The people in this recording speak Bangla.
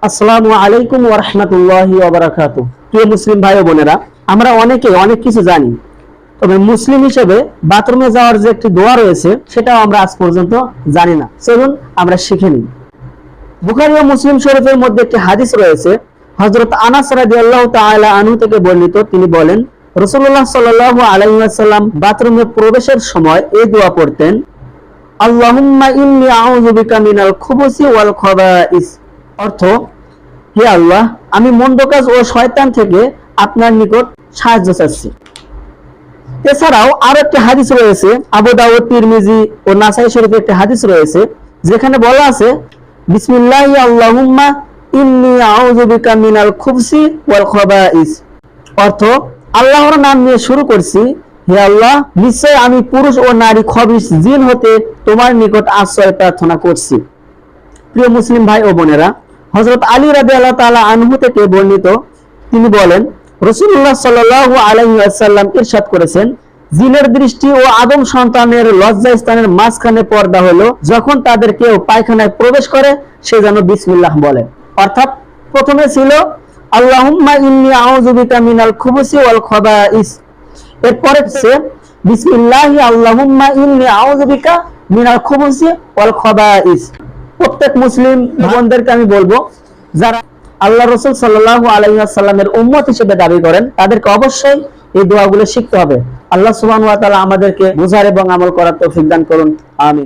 আসসালামু আলাইকুম ওয়া রাহমাতুল্লাহি ওয়া বারাকাতুহু। প্রিয় মুসলিম ভাই ও বোনেরা, আমরা অনেকে অনেক কিছু জানি, তবে মুসলিম হিসেবে বাথরুমে যাওয়ার যে একটি দোয়া রয়েছে সেটাও আমরা আজ পর্যন্ত জানি না। চলুন আমরা শিখে নিই। বুখারী ও মুসলিম শরীফের মধ্যে একটি হাদিস রয়েছে, হযরত আনাস রাদিয়াল্লাহু তাআলা আনহু থেকে বর্ণিত। তিনি বলেন, রাসূলুল্লাহ সাল্লাল্লাহু আলাইহি ওয়াসাল্লাম বাথরুমে প্রবেশের সময় এই দোয়া পড়তেন, আল্লাহুম্মা ইন্নী আউযু বিকা মিনাল খুবুসি ওয়াল খাবাইস। অর্থ, হে আল্লাহ, আমি মন্দ কাজ ও শয়তান থেকে আপনার নিকট সাহায্য চাচ্ছি। এছাড়াও আরো একটি হাদিস রয়েছে, আবু দাউদ, তিরমিজি ও নাসাই শরীফে একটি হাদিস রয়েছে, যেখানে বলা আছে, বিসমিল্লাহি আল্লাহুম্মা ইন্নী আউযু বিকা মিনাল খুবসি ওয়াল খাবাইস। অর্থ, আল্লাহর নাম নিয়ে শুরু করছি, হে আল্লাহ, নিশ্চয় আমি পুরুষ ও নারী খবিস জিন হতে তোমার নিকট আশ্রয় প্রার্থনা করছি। প্রিয় মুসলিম ভাই ও বোনেরা, হযরত আলী রাদিয়াল্লাহু তাআলা আনহু থেকে বর্ণিত, তিনি বলেন, রাসূলুল্লাহ সাল্লাল্লাহু আলাইহি ওয়াসাল্লাম ইরশাদ করেছেন, জিনের দৃষ্টি ও আদম সন্তানের লজ্জা স্থানের মাঝখানে পর্দা হলো যখন তাদের কেউ পায়খানায় প্রবেশ করে সে যেন বিসমিল্লাহ বলে। অর্থাৎ প্রথমে ছিল আল্লাহুম্মা ইন্নী আউযু বিকা মিনাল খুবুসি ওয়াল খাবাইস, এরপরে সে বিসমিল্লাহি আল্লাহুম্মা ইন্নী আউযু বিকা মিনাল খুবুসি ওয়াল খাবাইস। প্রত্যেক মুসলিম বোনদেরকে আমি বলবো, যারা আল্লাহ রাসূল সাল্লাল্লাহু আলাইহি ওয়াসাল্লামের উম্মত হিসেবে দাবি করেন, তাদেরকে অবশ্যই এই দোয়াগুলো শিখতে হবে। আল্লাহ সুবহানাহু ওয়া তাআলা আমাদেরকে বুঝার এবং আমল করার তৌফিক দান করুন। আমিন।